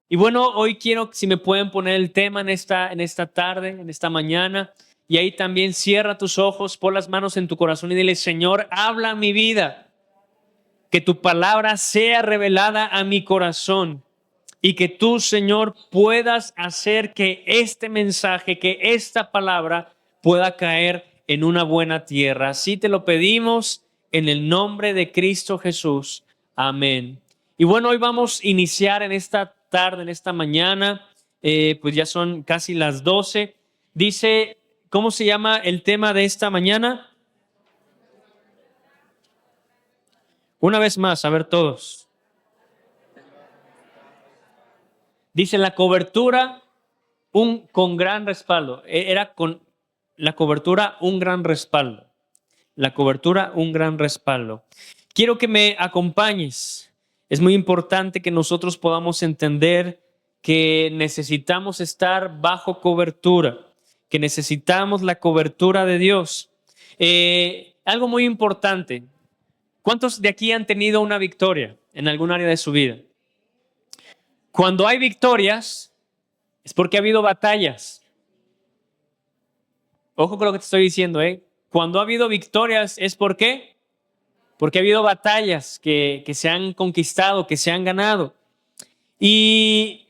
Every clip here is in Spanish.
Y bueno, hoy quiero, si me pueden poner el tema en esta tarde, en esta mañana, y ahí también cierra tus ojos, pon las manos en tu corazón y dile, Señor, habla a mi vida, que tu palabra sea revelada a mi corazón y que tú, Señor, puedas hacer que este mensaje, que esta palabra pueda caer en una buena tierra. Así te lo pedimos en el nombre de Cristo Jesús. Amén. Y bueno, hoy vamos a iniciar en esta tarde, en esta mañana, pues ya son casi las 12. Dice, ¿cómo se llama el tema de esta mañana? Una vez más, a ver todos. Dice la cobertura con gran respaldo. Era con la cobertura un gran respaldo. La cobertura un gran respaldo. Quiero que me acompañes. Es muy importante que nosotros podamos entender que necesitamos estar bajo cobertura, que necesitamos la cobertura de Dios. Algo muy importante. ¿Cuántos de aquí han tenido una victoria en algún área de su vida? Cuando hay victorias, es porque ha habido batallas. Ojo con lo que te estoy diciendo, ¿eh? Cuando ha habido victorias, ¿es por qué? Porque ha habido batallas que se han conquistado, que se han ganado. Y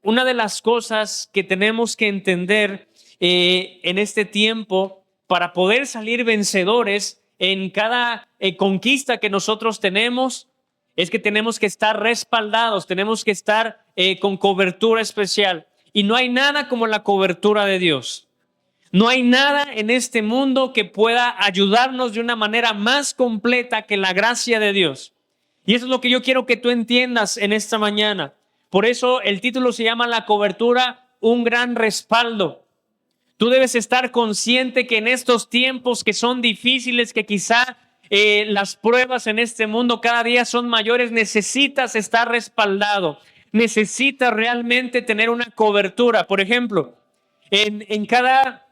una de las cosas que tenemos que entender en este tiempo para poder salir vencedores en cada conquista que nosotros tenemos es que tenemos que estar respaldados, tenemos que estar con cobertura especial. Y no hay nada como la cobertura de Dios. No hay nada en este mundo que pueda ayudarnos de una manera más completa que la gracia de Dios. Y eso es lo que yo quiero que tú entiendas en esta mañana. Por eso el título se llama La cobertura, un gran respaldo. Tú debes estar consciente que en estos tiempos que son difíciles, que quizá las pruebas en este mundo cada día son mayores, necesitas estar respaldado. Necesitas realmente tener una cobertura. Por ejemplo, en cada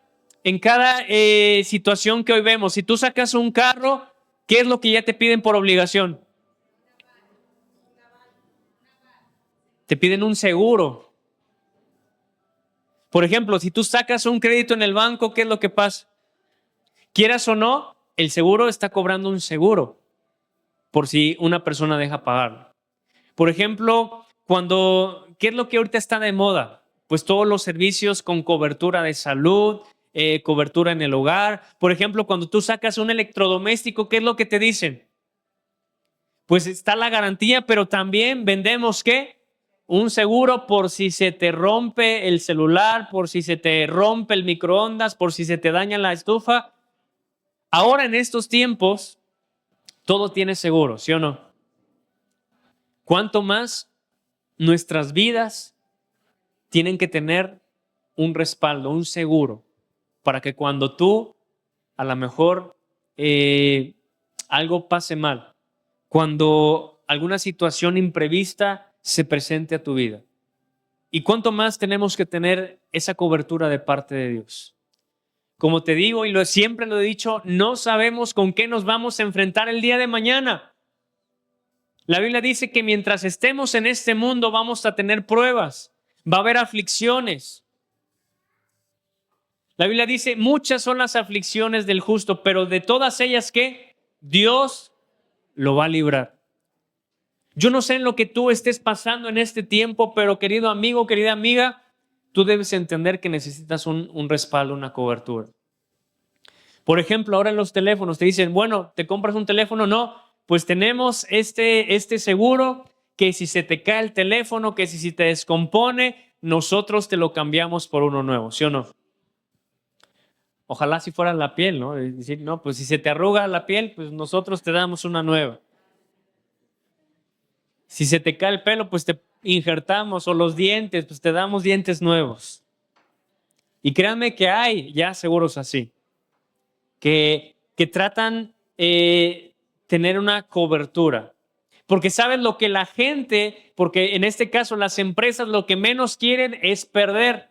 situación que hoy vemos, si tú sacas un carro, ¿qué es lo que ya te piden por obligación? Te piden un seguro. Por ejemplo, si tú sacas un crédito en el banco, ¿qué es lo que pasa? Quieras o no, el seguro está cobrando un seguro por si una persona deja pagarlo. Por ejemplo, ¿qué es lo que ahorita está de moda? Pues todos los servicios con cobertura de salud, cobertura en el hogar. Por ejemplo, cuando tú sacas un electrodoméstico, ¿qué es lo que te dicen? Pues está la garantía, pero también vendemos ¿qué? Un seguro por si se te rompe el celular, por si se te rompe el microondas, por si se te daña la estufa. Ahora en estos tiempos, todo tiene seguro, ¿sí o no? ¿Cuánto más nuestras vidas tienen que tener un respaldo, un seguro, para que cuando tú a lo mejor algo pase mal, cuando alguna situación imprevista se presente a tu vida? ¿Y cuánto más tenemos que tener esa cobertura de parte de Dios? Como te digo y siempre lo he dicho, no sabemos con qué nos vamos a enfrentar el día de mañana. La Biblia dice que mientras estemos en este mundo vamos a tener pruebas, va a haber aflicciones. La Biblia dice, muchas son las aflicciones del justo, pero de todas ellas, ¿qué? Dios lo va a librar. Yo no sé en lo que tú estés pasando en este tiempo, pero querido amigo, querida amiga, tú debes entender que necesitas un respaldo, una cobertura. Por ejemplo, ahora en los teléfonos te dicen, bueno, ¿te compras un teléfono? No, pues tenemos este seguro que si se te cae el teléfono, que si te descompone, nosotros te lo cambiamos por uno nuevo, ¿sí o no? Ojalá si fuera la piel, ¿no? Es decir, no, pues si se te arruga la piel, pues nosotros te damos una nueva. Si se te cae el pelo, pues te injertamos, o los dientes, pues te damos dientes nuevos. Y créanme que hay ya seguros así, que tratan tener una cobertura. Porque sabes lo que la gente, porque en este caso las empresas lo que menos quieren es perder.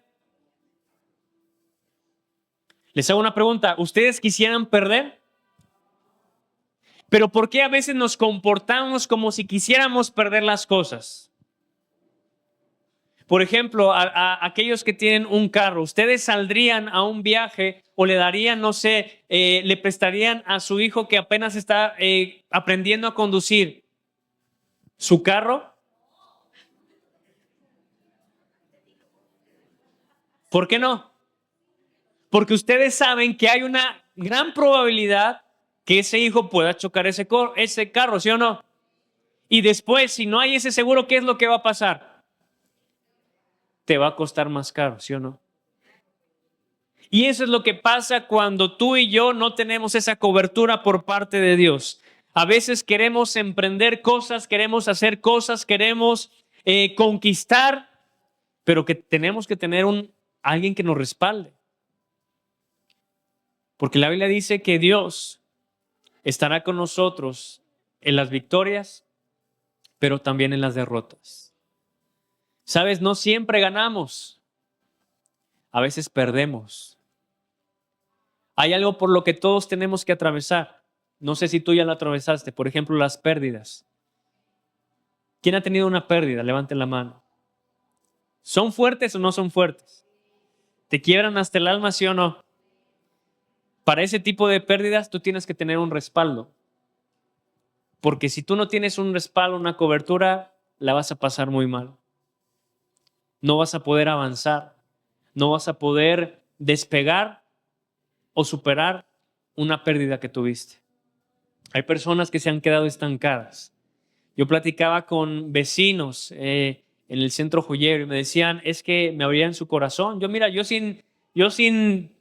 Les hago una pregunta, ¿ustedes quisieran perder? Pero ¿por qué a veces nos comportamos como si quisiéramos perder las cosas? Por ejemplo, a aquellos que tienen un carro, ¿ustedes saldrían a un viaje o le darían, no sé, le prestarían a su hijo que apenas está aprendiendo a conducir su carro? ¿Por qué no? Porque ustedes saben que hay una gran probabilidad que ese hijo pueda chocar ese carro, ¿sí o no? Y después, si no hay ese seguro, ¿qué es lo que va a pasar? Te va a costar más caro, ¿sí o no? Y eso es lo que pasa cuando tú y yo no tenemos esa cobertura por parte de Dios. A veces queremos emprender cosas, queremos hacer cosas, queremos conquistar, pero que tenemos que tener alguien que nos respalde. Porque la Biblia dice que Dios estará con nosotros en las victorias, pero también en las derrotas. Sabes, no siempre ganamos, a veces perdemos. Hay algo por lo que todos tenemos que atravesar. No sé si tú ya lo atravesaste, por ejemplo, las pérdidas. ¿Quién ha tenido una pérdida? Levanten la mano. ¿Son fuertes o no son fuertes? ¿Te quiebran hasta el alma, sí o no? Para ese tipo de pérdidas tú tienes que tener un respaldo. Porque si tú no tienes un respaldo, una cobertura, la vas a pasar muy mal. No vas a poder avanzar. No vas a poder despegar o superar una pérdida que tuviste. Hay personas que se han quedado estancadas. Yo platicaba con vecinos en el centro joyero y me decían, es que me abrían su corazón. Yo sin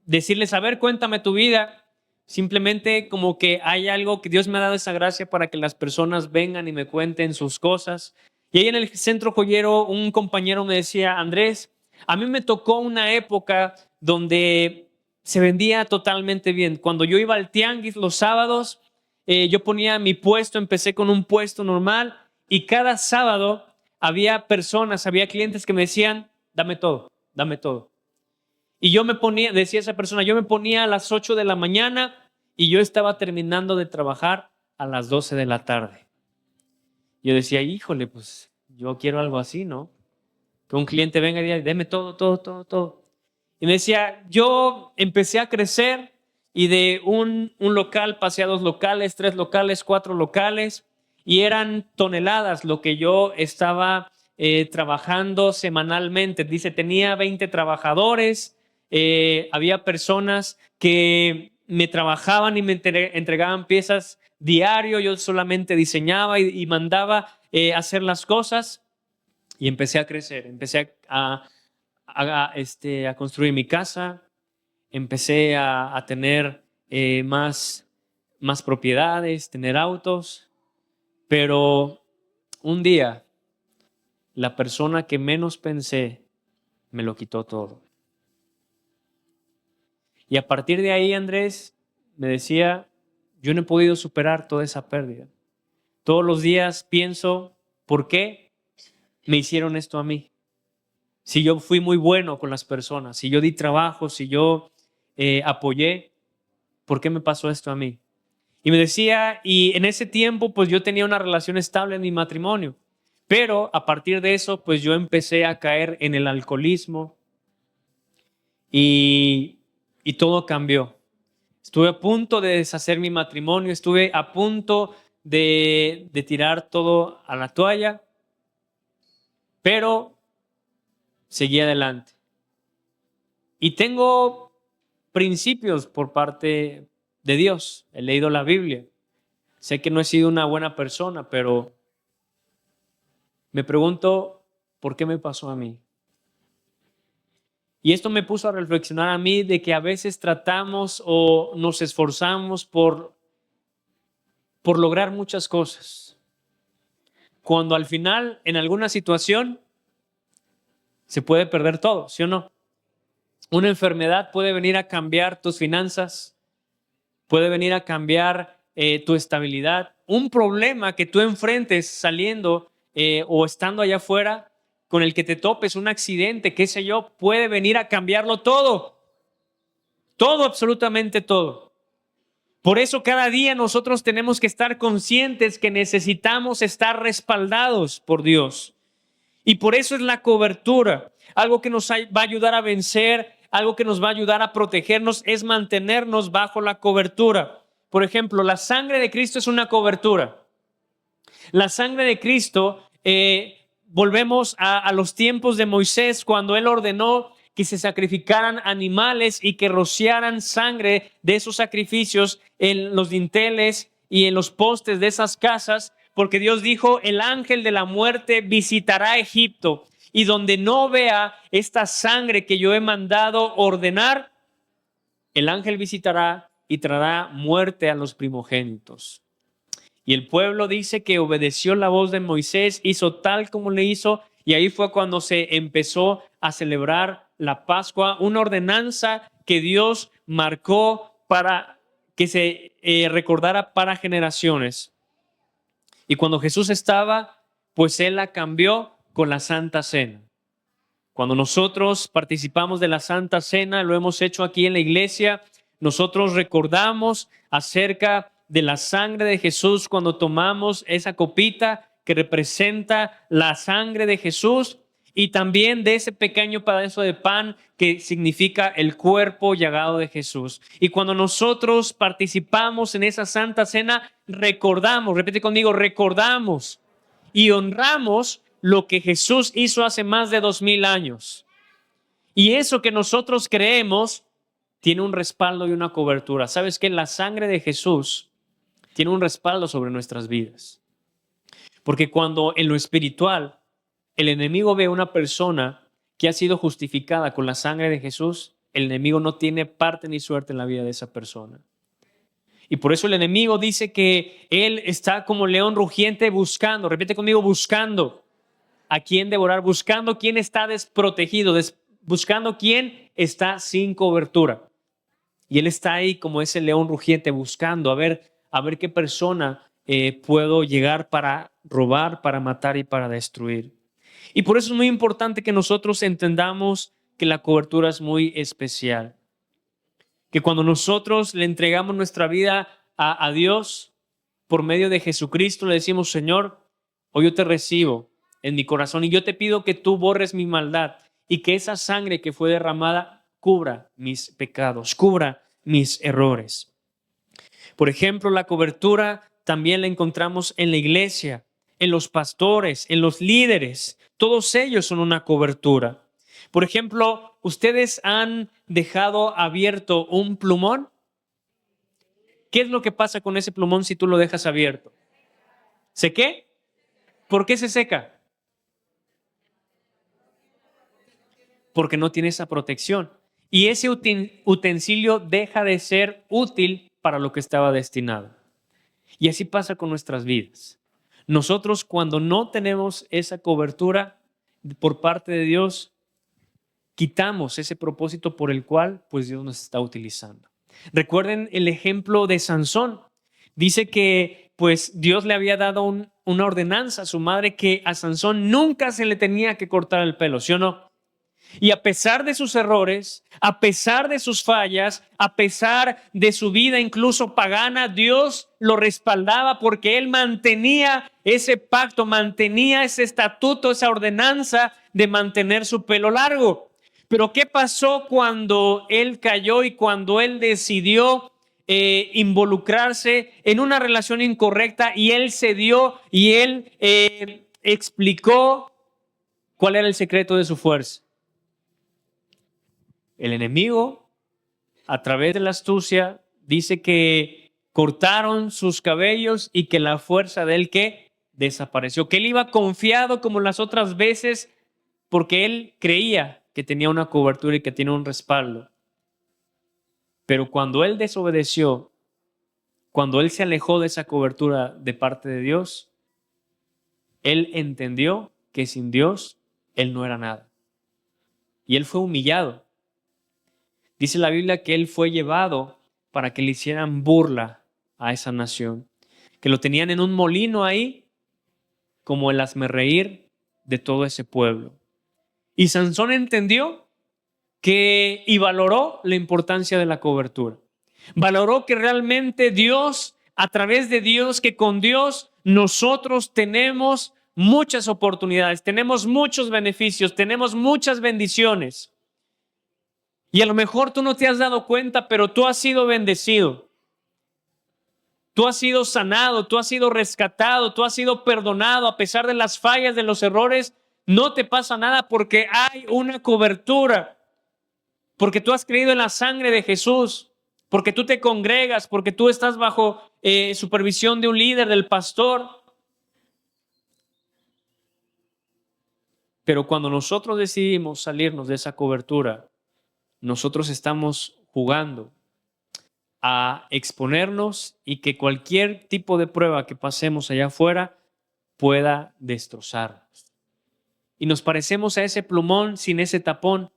decirles, a ver, cuéntame tu vida, simplemente como que hay algo que Dios me ha dado esa gracia para que las personas vengan y me cuenten sus cosas. Y ahí en el centro joyero un compañero me decía, Andrés, a mí me tocó una época donde se vendía totalmente bien. Cuando yo iba al tianguis los sábados, yo ponía mi puesto, empecé con un puesto normal y cada sábado había personas, había clientes que me decían, dame todo, dame todo. Y yo me ponía, decía esa persona, yo me ponía a las 8 de la mañana y yo estaba terminando de trabajar a las 12 de la tarde. Yo decía, híjole, pues yo quiero algo así, ¿no? Que un cliente venga y diga, deme todo, todo, todo, todo. Y me decía, yo empecé a crecer y de un local pasé a 2 locales, 3 locales, 4 locales y eran toneladas lo que yo estaba trabajando semanalmente. Dice, tenía 20 trabajadores, había personas que me trabajaban y me entregaban piezas diario, yo solamente diseñaba y mandaba hacer las cosas y empecé a crecer, empecé a construir mi casa, empecé a tener más propiedades, tener autos, pero un día la persona que menos pensé me lo quitó todo. Y a partir de ahí, Andrés me decía, yo no he podido superar toda esa pérdida. Todos los días pienso, ¿por qué me hicieron esto a mí? Si yo fui muy bueno con las personas, si yo di trabajo, si yo apoyé, ¿por qué me pasó esto a mí? Y me decía, y en ese tiempo pues yo tenía una relación estable en mi matrimonio, pero a partir de eso pues yo empecé a caer en el alcoholismo y, y todo cambió. Estuve a punto de deshacer mi matrimonio, estuve a punto de tirar todo a la toalla, pero seguí adelante. Y tengo principios por parte de Dios. He leído la Biblia. Sé que no he sido una buena persona, pero me pregunto, ¿por qué me pasó a mí? Y esto me puso a reflexionar a mí de que a veces tratamos o nos esforzamos por lograr muchas cosas, cuando al final, en alguna situación, se puede perder todo, ¿sí o no? Una enfermedad puede venir a cambiar tus finanzas, puede venir a cambiar tu estabilidad. Un problema que tú enfrentes saliendo o estando allá afuera, con el que te topes, un accidente, qué sé yo, puede venir a cambiarlo todo. Todo, absolutamente todo. Por eso cada día nosotros tenemos que estar conscientes que necesitamos estar respaldados por Dios. Y por eso es la cobertura. Algo que nos va a ayudar a vencer, algo que nos va a ayudar a protegernos, es mantenernos bajo la cobertura. Por ejemplo, la sangre de Cristo es una cobertura. La sangre de Cristo, volvemos a los tiempos de Moisés, cuando él ordenó que se sacrificaran animales y que rociaran sangre de esos sacrificios en los dinteles y en los postes de esas casas, porque Dios dijo: el ángel de la muerte visitará Egipto, y donde no vea esta sangre que yo he mandado ordenar, el ángel visitará y traerá muerte a los primogénitos. Y el pueblo dice que obedeció la voz de Moisés, hizo tal como le hizo, y ahí fue cuando se empezó a celebrar la Pascua, una ordenanza que Dios marcó para que se recordara para generaciones. Y cuando Jesús estaba, pues Él la cambió con la Santa Cena. Cuando nosotros participamos de la Santa Cena, lo hemos hecho aquí en la iglesia, nosotros recordamos acerca de la sangre de Jesús cuando tomamos esa copita que representa la sangre de Jesús, y también de ese pequeño pedazo de pan que significa el cuerpo llagado de Jesús. Y cuando nosotros participamos en esa Santa Cena, recordamos, repite conmigo, recordamos y honramos lo que Jesús hizo hace más de 2000 años. Y eso que nosotros creemos tiene un respaldo y una cobertura. ¿Sabes qué? La sangre de Jesús tiene un respaldo sobre nuestras vidas. Porque cuando en lo espiritual el enemigo ve a una persona que ha sido justificada con la sangre de Jesús, el enemigo no tiene parte ni suerte en la vida de esa persona. Y por eso el enemigo dice que él está como león rugiente buscando, repite conmigo, buscando a quién devorar, buscando quién está desprotegido, buscando quién está sin cobertura. Y él está ahí como ese león rugiente buscando a ver qué persona puedo llegar para robar, para matar y para destruir. Y por eso es muy importante que nosotros entendamos que la cobertura es muy especial. Que cuando nosotros le entregamos nuestra vida a Dios por medio de Jesucristo, le decimos: Señor, hoy yo te recibo en mi corazón y yo te pido que tú borres mi maldad y que esa sangre que fue derramada cubra mis pecados, cubra mis errores. Por ejemplo, la cobertura también la encontramos en la iglesia, en los pastores, en los líderes. Todos ellos son una cobertura. Por ejemplo, ¿ustedes han dejado abierto un plumón? ¿Qué es lo que pasa con ese plumón si tú lo dejas abierto? ¿Se qué? ¿Por qué se seca? Porque no tiene esa protección. Y ese utensilio deja de ser útil para lo que estaba destinado. Y así pasa con nuestras vidas. Nosotros, cuando no tenemos esa cobertura por parte de Dios, quitamos ese propósito por el cual pues Dios nos está utilizando. Recuerden el ejemplo de Sansón. Dice que pues Dios le había dado una ordenanza a su madre que a Sansón nunca se le tenía que cortar el pelo, ¿sí o no? Y a pesar de sus errores, a pesar de sus fallas, a pesar de su vida incluso pagana, Dios lo respaldaba porque él mantenía ese pacto, mantenía ese estatuto, esa ordenanza de mantener su pelo largo. Pero ¿qué pasó cuando él cayó y cuando él decidió involucrarse en una relación incorrecta y él cedió y él explicó cuál era el secreto de su fuerza? El enemigo, a través de la astucia, dice que cortaron sus cabellos y que la fuerza de él que desapareció, que él iba confiado como las otras veces porque él creía que tenía una cobertura y que tenía un respaldo. Pero cuando él desobedeció, cuando él se alejó de esa cobertura de parte de Dios, él entendió que sin Dios él no era nada. Y él fue humillado. Dice la Biblia que él fue llevado para que le hicieran burla a esa nación, que lo tenían en un molino ahí como el hazmerreír de todo ese pueblo. Y Sansón entendió y valoró la importancia de la cobertura. Valoró que realmente Dios, a través de Dios, que con Dios nosotros tenemos muchas oportunidades, tenemos muchos beneficios, tenemos muchas bendiciones. Y a lo mejor tú no te has dado cuenta, pero tú has sido bendecido. Tú has sido sanado, tú has sido rescatado, tú has sido perdonado a pesar de las fallas, de los errores. No te pasa nada porque hay una cobertura, porque tú has creído en la sangre de Jesús, porque tú te congregas, porque tú estás bajo supervisión de un líder, del pastor. Pero cuando nosotros decidimos salirnos de esa cobertura, nosotros estamos jugando a exponernos y que cualquier tipo de prueba que pasemos allá afuera pueda destrozarnos. Y nos parecemos a ese plumón sin ese tapón,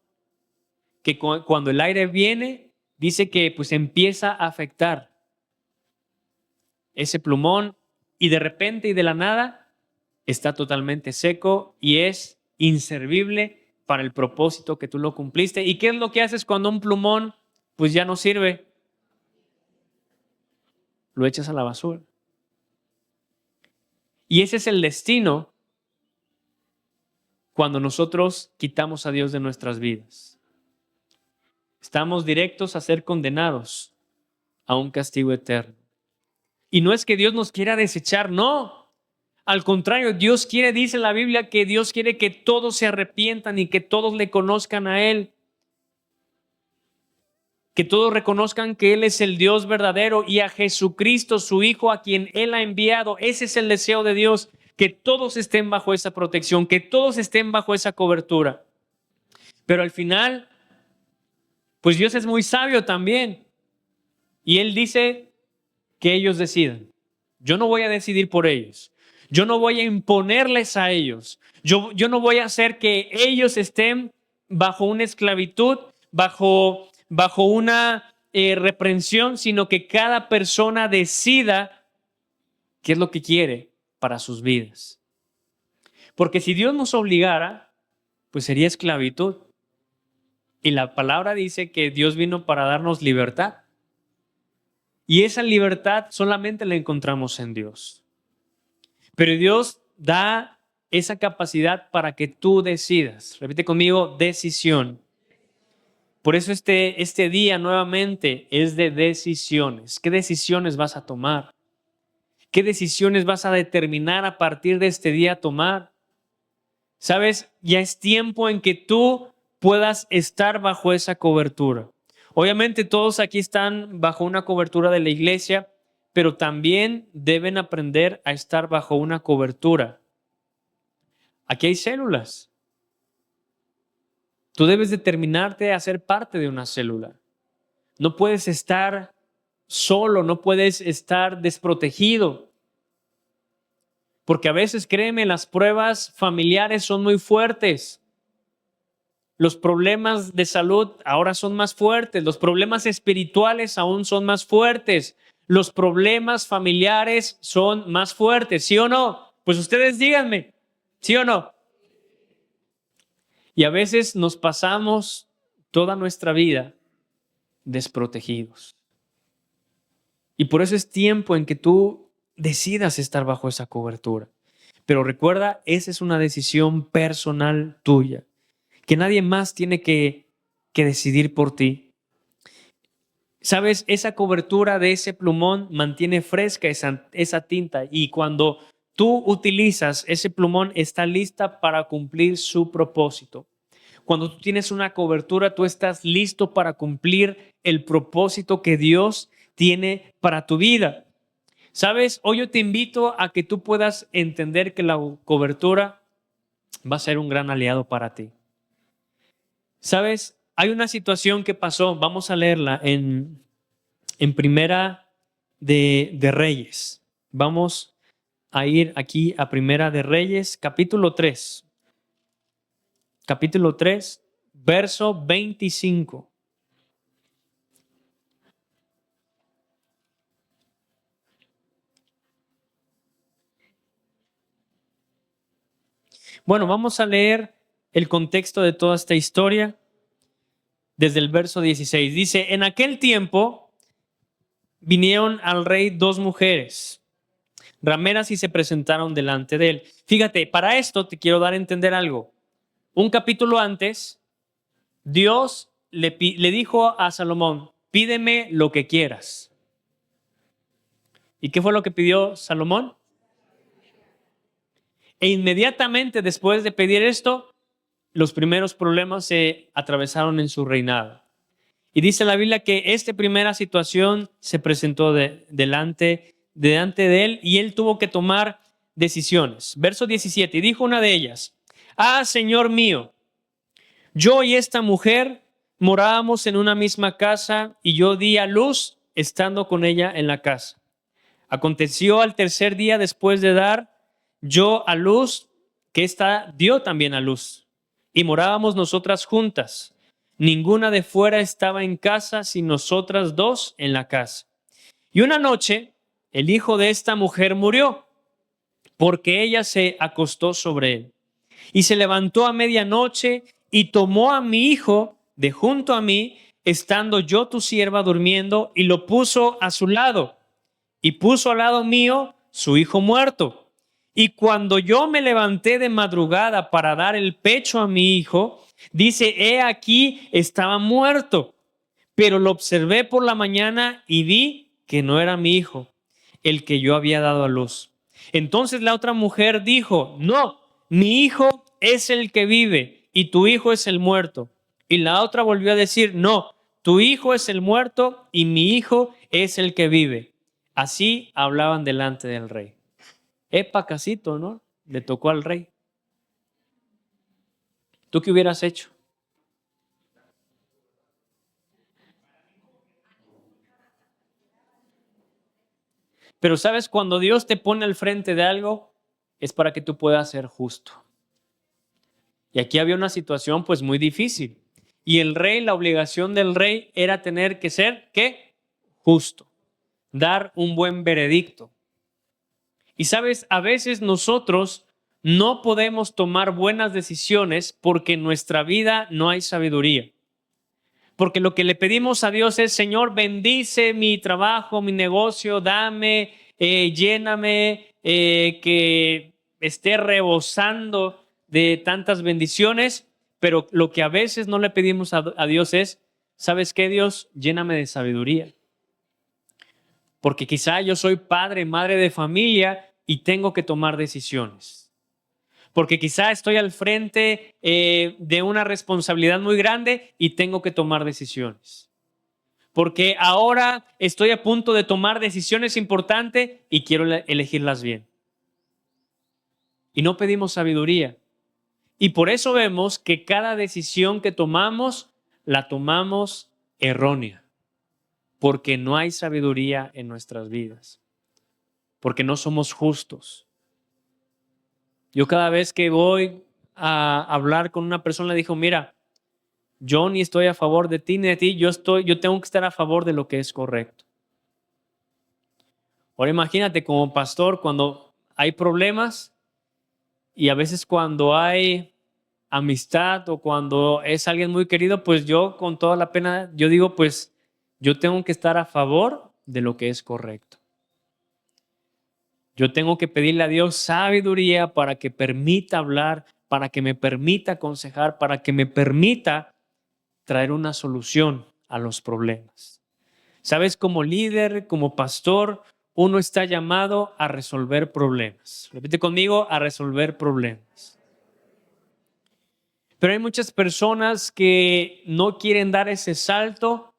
que cuando el aire viene, dice que pues empieza a afectar ese plumón y de repente y de la nada está totalmente seco y es inservible para el propósito que tú lo cumpliste. ¿Y qué es lo que haces cuando un plumón pues ya no sirve? Lo echas a la basura. Y ese es el destino cuando nosotros quitamos a Dios de nuestras vidas. Estamos directos a ser condenados a un castigo eterno. Y no es que Dios nos quiera desechar, no. Al contrario, Dios quiere, dice la Biblia, que Dios quiere que todos se arrepientan y que todos le conozcan a Él. Que todos reconozcan que Él es el Dios verdadero y a Jesucristo, su Hijo, a quien Él ha enviado. Ese es el deseo de Dios, que todos estén bajo esa protección, que todos estén bajo esa cobertura. Pero al final, pues Dios es muy sabio también. Y Él dice que ellos decidan. Yo no voy a decidir por ellos. Yo no voy a imponerles a ellos. Yo no voy a hacer que ellos estén bajo una esclavitud, bajo una reprensión, sino que cada persona decida qué es lo que quiere para sus vidas. Porque si Dios nos obligara, pues sería esclavitud. Y la palabra dice que Dios vino para darnos libertad. Y esa libertad solamente la encontramos en Dios. Pero Dios da esa capacidad para que tú decidas. Repite conmigo, decisión. Por eso este día nuevamente es de decisiones. ¿Qué decisiones vas a tomar? ¿Qué decisiones vas a determinar a partir de este día tomar? ¿Sabes? Ya es tiempo en que tú puedas estar bajo esa cobertura. Obviamente todos aquí están bajo una cobertura de la iglesia, pero también deben aprender a estar bajo una cobertura. Aquí hay células. Tú debes determinarte a ser parte de una célula. No puedes estar solo, no puedes estar desprotegido. Porque a veces, créeme, las pruebas familiares son muy fuertes. Los problemas de salud ahora son más fuertes. Los problemas espirituales aún son más fuertes. Los problemas familiares son más fuertes. ¿Sí o no? Pues ustedes díganme. ¿Sí o no? Y a veces nos pasamos toda nuestra vida desprotegidos. Y por eso es tiempo en que tú decidas estar bajo esa cobertura. Pero recuerda, esa es una decisión personal tuya, que nadie más tiene que decidir por ti. ¿Sabes? Esa cobertura de ese plumón mantiene fresca esa tinta y cuando tú utilizas ese plumón está lista para cumplir su propósito. Cuando tú tienes una cobertura, tú estás listo para cumplir el propósito que Dios tiene para tu vida. ¿Sabes? Hoy yo te invito a que tú puedas entender que la cobertura va a ser un gran aliado para ti. ¿Sabes? Hay una situación que pasó, vamos a leerla en Primera de Reyes. Vamos a ir aquí a Primera de Reyes, capítulo 3. Capítulo 3, verso 25. Bueno, vamos a leer el contexto de toda esta historia desde el verso 16. Dice, en aquel tiempo vinieron al rey dos mujeres rameras y se presentaron delante de él. Fíjate, para esto te quiero dar a entender algo. Un capítulo antes, Dios le dijo a Salomón, pídeme lo que quieras. ¿Y qué fue lo que pidió Salomón? E inmediatamente después de pedir esto, los primeros problemas se atravesaron en su reinado. Y dice la Biblia que esta primera situación se presentó delante de él y él tuvo que tomar decisiones. Verso 17, y dijo una de ellas, Señor mío, yo y esta mujer morábamos en una misma casa y yo di a luz estando con ella en la casa. Aconteció al tercer día después de dar yo a luz, que ésta dio también a luz. Y morábamos nosotras juntas. Ninguna de fuera estaba en casa, sino nosotras dos en la casa. Y una noche, el hijo de esta mujer murió, porque ella se acostó sobre él. Y se levantó a medianoche y tomó a mi hijo de junto a mí, estando yo tu sierva durmiendo, y lo puso a su lado. Y puso al lado mío su hijo muerto. Y cuando yo me levanté de madrugada para dar el pecho a mi hijo, dice, he aquí, estaba muerto. Pero lo observé por la mañana y vi que no era mi hijo, el que yo había dado a luz. Entonces la otra mujer dijo, no, mi hijo es el que vive y tu hijo es el muerto. Y la otra volvió a decir, no, tu hijo es el muerto y mi hijo es el que vive. Así hablaban delante del rey. Epa, casito, ¿no? Le tocó al rey. ¿Tú qué hubieras hecho? Pero sabes, cuando Dios te pone al frente de algo, es para que tú puedas ser justo. Y aquí había una situación pues muy difícil. Y el rey, la obligación del rey era tener que ser, ¿qué? Justo. Dar un buen veredicto. Y sabes, a veces nosotros no podemos tomar buenas decisiones porque en nuestra vida no hay sabiduría. Porque lo que le pedimos a Dios es, Señor, bendice mi trabajo, mi negocio, dame, lléname, que esté rebosando de tantas bendiciones. Pero lo que a veces no le pedimos a Dios es, ¿sabes qué, Dios? Lléname de sabiduría. Porque quizá yo soy padre, madre de familia y tengo que tomar decisiones. Porque quizá estoy al frente de una responsabilidad muy grande y tengo que tomar decisiones. Porque ahora estoy a punto de tomar decisiones importantes y quiero elegirlas bien. Y no pedimos sabiduría. Y por eso vemos que cada decisión que tomamos, la tomamos errónea. Porque no hay sabiduría en nuestras vidas. Porque no somos justos. Yo cada vez que voy a hablar con una persona le digo, mira, yo ni estoy a favor de ti ni de ti, yo tengo que estar a favor de lo que es correcto. Ahora imagínate como pastor cuando hay problemas y a veces cuando hay amistad o cuando es alguien muy querido, pues yo con toda la pena, yo digo, pues yo tengo que estar a favor de lo que es correcto. Yo tengo que pedirle a Dios sabiduría para que permita hablar, para que me permita aconsejar, para que me permita traer una solución a los problemas. Sabes, como líder, como pastor, uno está llamado a resolver problemas. Repite conmigo, a resolver problemas. Pero hay muchas personas que no quieren dar ese salto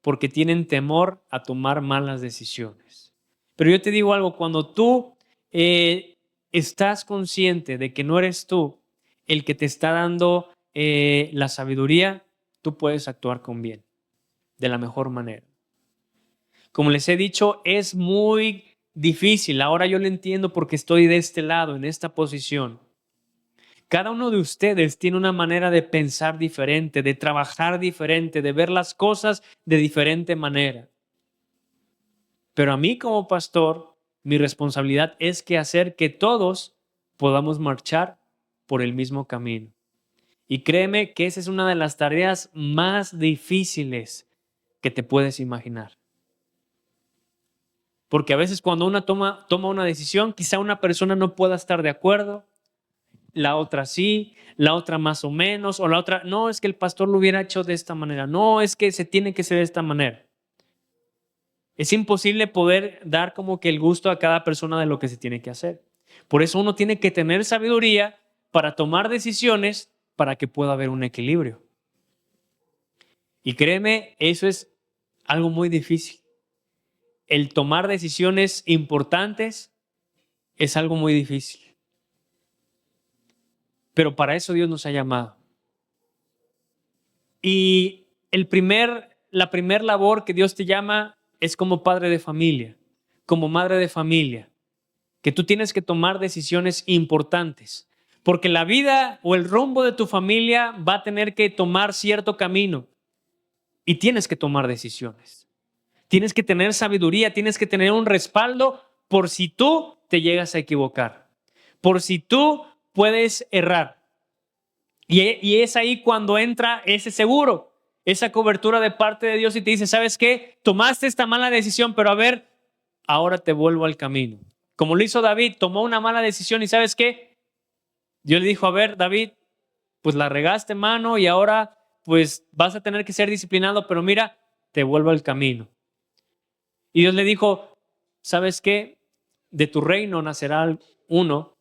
porque tienen temor a tomar malas decisiones. Pero yo te digo algo, cuando tú estás consciente de que no eres tú el que te está dando la sabiduría, tú puedes actuar con bien, de la mejor manera. Como les he dicho, es muy difícil. Ahora yo lo entiendo porque estoy de este lado, en esta posición. Cada uno de ustedes tiene una manera de pensar diferente, de trabajar diferente, de ver las cosas de diferente manera. Pero a mí como pastor, mi responsabilidad es que hacer que todos podamos marchar por el mismo camino. Y créeme que esa es una de las tareas más difíciles que te puedes imaginar. Porque a veces cuando una toma una decisión, quizá una persona no pueda estar de acuerdo, la otra sí, la otra más o menos, o la otra, no, es que el pastor lo hubiera hecho de esta manera, no, es que se tiene que ser de esta manera. Es imposible poder dar como que el gusto a cada persona de lo que se tiene que hacer. Por eso uno tiene que tener sabiduría para tomar decisiones para que pueda haber un equilibrio. Y créeme, eso es algo muy difícil. El tomar decisiones importantes es algo muy difícil. Pero para eso Dios nos ha llamado. Y la primer labor que Dios te llama es como padre de familia, como madre de familia, que tú tienes que tomar decisiones importantes, porque la vida o el rumbo de tu familia va a tener que tomar cierto camino y tienes que tomar decisiones. Tienes que tener sabiduría, tienes que tener un respaldo por si tú te llegas a equivocar, por si tú puedes errar. Y es ahí cuando entra ese seguro, esa cobertura de parte de Dios y te dice, ¿sabes qué? Tomaste esta mala decisión, pero a ver, ahora te vuelvo al camino. Como lo hizo David, tomó una mala decisión y ¿sabes qué? Dios le dijo, a ver, David, pues la regaste, mano, y ahora pues vas a tener que ser disciplinado, pero mira, te vuelvo al camino. Y Dios le dijo, ¿sabes qué? De tu reino nacerá uno,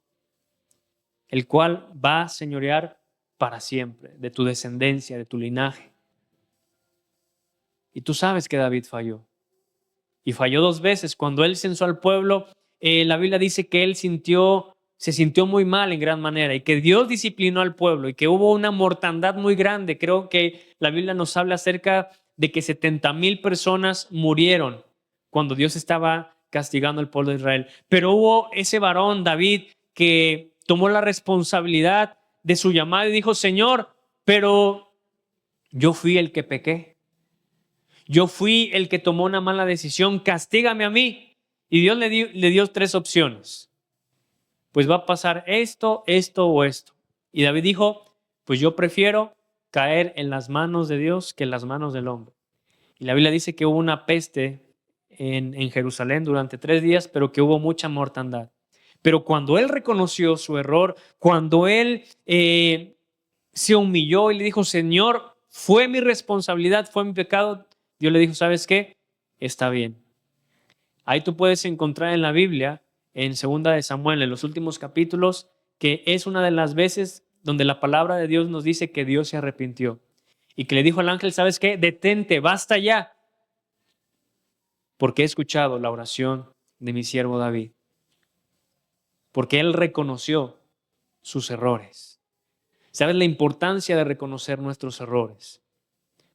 el cual va a señorear para siempre, de tu descendencia, de tu linaje. Y tú sabes que David falló. Y falló 2 veces. Cuando él censó al pueblo, la Biblia dice que él se sintió muy mal en gran manera y que Dios disciplinó al pueblo y que hubo una mortandad muy grande. Creo que la Biblia nos habla acerca de que 70,000 personas murieron cuando Dios estaba castigando al pueblo de Israel. Pero hubo ese varón, David, que tomó la responsabilidad de su llamado y dijo, Señor, pero yo fui el que pequé. Yo fui el que tomó una mala decisión, castígame a mí. Y Dios le dio 3 opciones. Pues va a pasar esto, esto o esto. Y David dijo, pues yo prefiero caer en las manos de Dios que en las manos del hombre. Y la Biblia dice que hubo una peste en Jerusalén durante 3 días, pero que hubo mucha mortandad. Pero cuando él reconoció su error, cuando él se humilló y le dijo, Señor, fue mi responsabilidad, fue mi pecado, Dios le dijo, ¿sabes qué? Está bien. Ahí tú puedes encontrar en la Biblia, en 2 de Samuel, en los últimos capítulos, que es una de las veces donde la palabra de Dios nos dice que Dios se arrepintió y que le dijo al ángel, ¿sabes qué? Detente, basta ya, porque he escuchado la oración de mi siervo David, porque él reconoció sus errores. ¿Sabes la importancia de reconocer nuestros errores?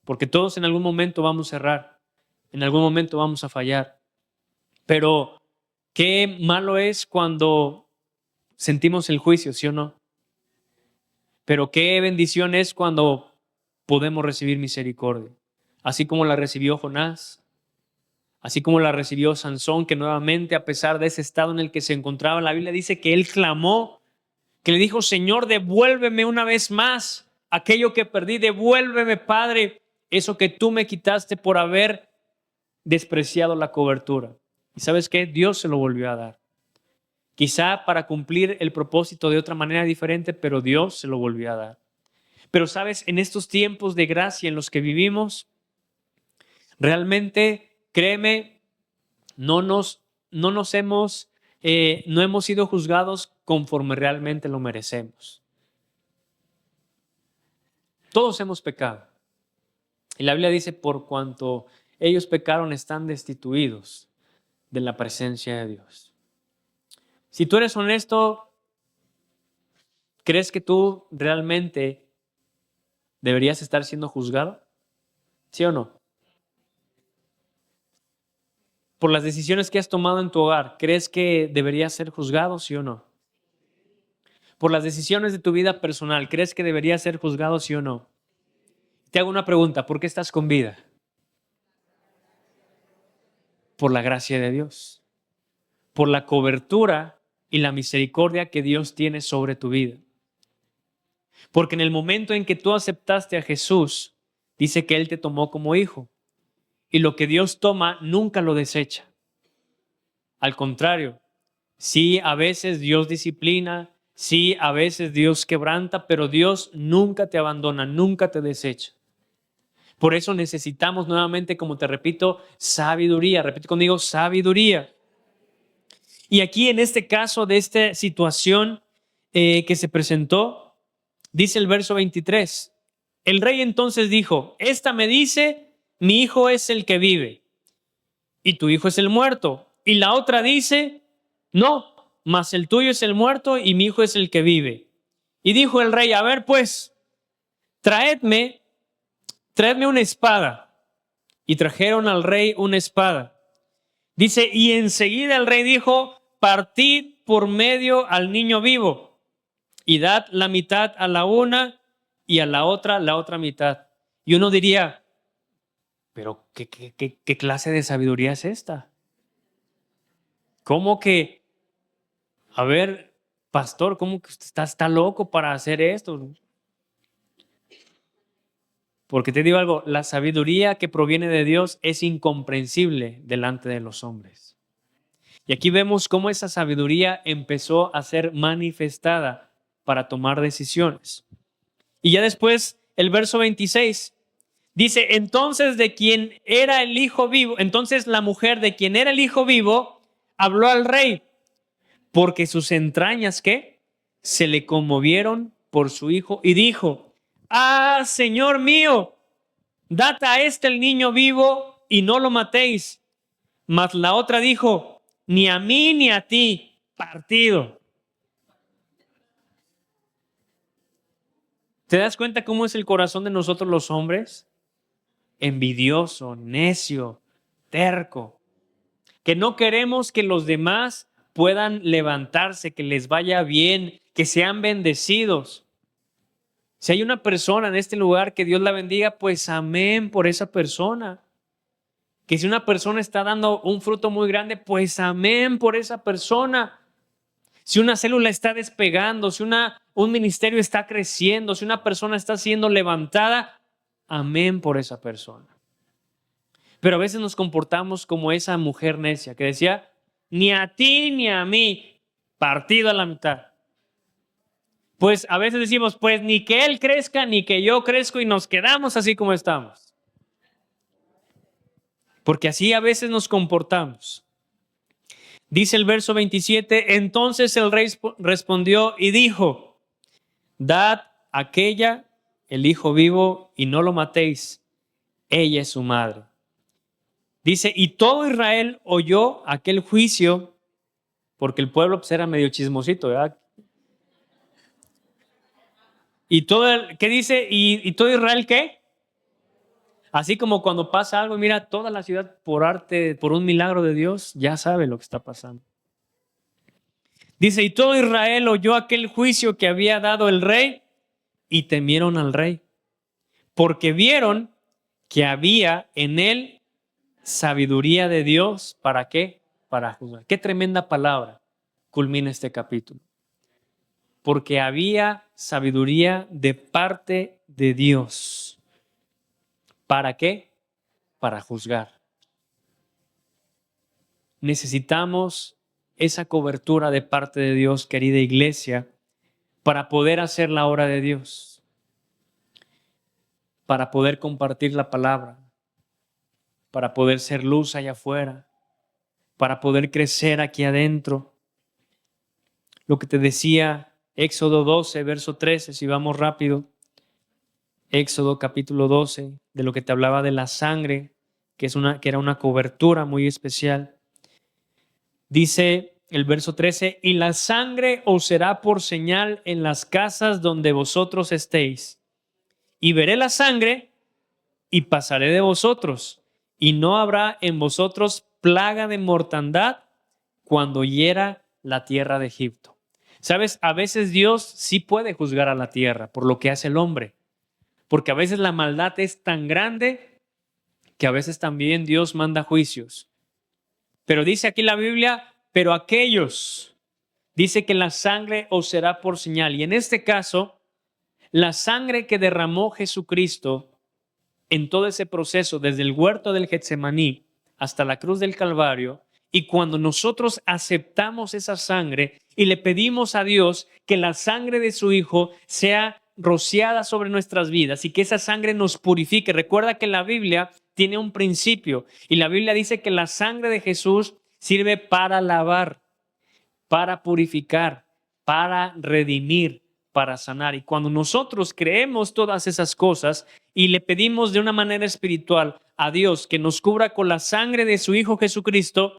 Porque todos en algún momento vamos a errar, en algún momento vamos a fallar. Pero qué malo es cuando sentimos el juicio, ¿sí o no? Pero qué bendición es cuando podemos recibir misericordia. Así como la recibió Jonás, así como la recibió Sansón, que nuevamente, a pesar de ese estado en el que se encontraba, la Biblia dice que él clamó, que le dijo, Señor, devuélveme una vez más aquello que perdí, devuélveme, Padre, eso que tú me quitaste por haber despreciado la cobertura. ¿Y sabes qué? Dios se lo volvió a dar. Quizá para cumplir el propósito de otra manera diferente, pero Dios se lo volvió a dar. Pero sabes, en estos tiempos de gracia en los que vivimos, realmente, créeme, no hemos sido juzgados conforme realmente lo merecemos. Todos hemos pecado. Y la Biblia dice, por cuanto ellos pecaron, están destituidos de la presencia de Dios. Si tú eres honesto, ¿crees que tú realmente deberías estar siendo juzgado? ¿Sí o no? Por las decisiones que has tomado en tu hogar, ¿crees que deberías ser juzgado? ¿Sí o no? Por las decisiones de tu vida personal, ¿crees que deberías ser juzgado? ¿Sí o no? Te hago una pregunta, ¿por qué estás con vida? Por la gracia de Dios, por la cobertura y la misericordia que Dios tiene sobre tu vida. Porque en el momento en que tú aceptaste a Jesús, dice que Él te tomó como hijo. Y lo que Dios toma nunca lo desecha. Al contrario, sí, a veces Dios disciplina, sí, a veces Dios quebranta, pero Dios nunca te abandona, nunca te desecha. Por eso necesitamos nuevamente, como te repito, sabiduría. Repite conmigo, sabiduría. Y aquí en este caso de esta situación que se presentó, dice el verso 23, el rey entonces dijo, esta me dice, mi hijo es el que vive y tu hijo es el muerto. Y la otra dice, no, mas el tuyo es el muerto y mi hijo es el que vive. Y dijo el rey, a ver pues, traedme una espada. Y trajeron al rey una espada. Dice, y enseguida el rey dijo, partid por medio al niño vivo y dad la mitad a la una y a la otra mitad. Y uno diría, pero ¿qué clase de sabiduría es esta? ¿Cómo que, a ver, pastor, cómo que usted está loco para hacer esto? Porque te digo algo, la sabiduría que proviene de Dios es incomprensible delante de los hombres. Y aquí vemos cómo esa sabiduría empezó a ser manifestada para tomar decisiones. Y ya después, el verso 26 dice, entonces de quien era el hijo vivo, entonces la mujer de quien era el hijo vivo habló al rey, porque sus entrañas, ¿qué? Se le conmovieron por su hijo y dijo, ah, Señor mío, dad a este el niño vivo y no lo matéis. Mas la otra dijo, ni a mí ni a ti, partido. ¿Te das cuenta cómo es el corazón de nosotros los hombres? Envidioso, necio, terco, que no queremos que los demás puedan levantarse, que les vaya bien, que sean bendecidos. Si hay una persona en este lugar que Dios la bendiga, pues amén por esa persona. Que si una persona está dando un fruto muy grande, pues amén por esa persona. Si una célula está despegando, si un ministerio está creciendo, si una persona está siendo levantada, amén por esa persona. Pero a veces nos comportamos como esa mujer necia que decía, ni a ti ni a mí, partido a la mitad. Pues a veces decimos, pues ni que él crezca ni que yo crezco y nos quedamos así como estamos. Porque así a veces nos comportamos. Dice el verso 27, entonces el rey respondió y dijo, dad a aquella el hijo vivo y no lo matéis, ella es su madre. Dice, y todo Israel oyó aquel juicio, porque el pueblo pues, era medio chismosito, ¿verdad? Y ¿qué dice? ¿Y todo Israel qué? Así como cuando pasa algo, mira, toda la ciudad por un milagro de Dios, ya sabe lo que está pasando. Dice, y todo Israel oyó aquel juicio que había dado el rey y temieron al rey, porque vieron que había en él sabiduría de Dios. ¿Para qué? Para juzgar. Qué tremenda palabra culmina este capítulo. Porque había sabiduría de parte de Dios. ¿Para qué? Para juzgar. Necesitamos esa cobertura de parte de Dios, querida iglesia, para poder hacer la obra de Dios, para poder compartir la palabra, para poder ser luz allá afuera, para poder crecer aquí adentro. Lo que te decía Éxodo 12, verso 13, si vamos rápido. Éxodo capítulo 12, de lo que te hablaba de la sangre, que era una cobertura muy especial. Dice el verso 13, y la sangre os será por señal en las casas donde vosotros estéis. Y veré la sangre y pasaré de vosotros, y no habrá en vosotros plaga de mortandad cuando hiera la tierra de Egipto. ¿Sabes? A veces Dios sí puede juzgar a la tierra por lo que hace el hombre, porque a veces la maldad es tan grande que a veces también Dios manda juicios. Pero dice aquí la Biblia, pero aquellos, dice que la sangre os será por señal. Y en este caso, la sangre que derramó Jesucristo en todo ese proceso, desde el huerto del Getsemaní hasta la cruz del Calvario, Y cuando nosotros aceptamos esa sangre y le pedimos a Dios que la sangre de su Hijo sea rociada sobre nuestras vidas y que esa sangre nos purifique. Recuerda que la Biblia tiene un principio y la Biblia dice que la sangre de Jesús sirve para lavar, para purificar, para redimir, para sanar. Y cuando nosotros creemos todas esas cosas y le pedimos de una manera espiritual a Dios que nos cubra con la sangre de su Hijo Jesucristo,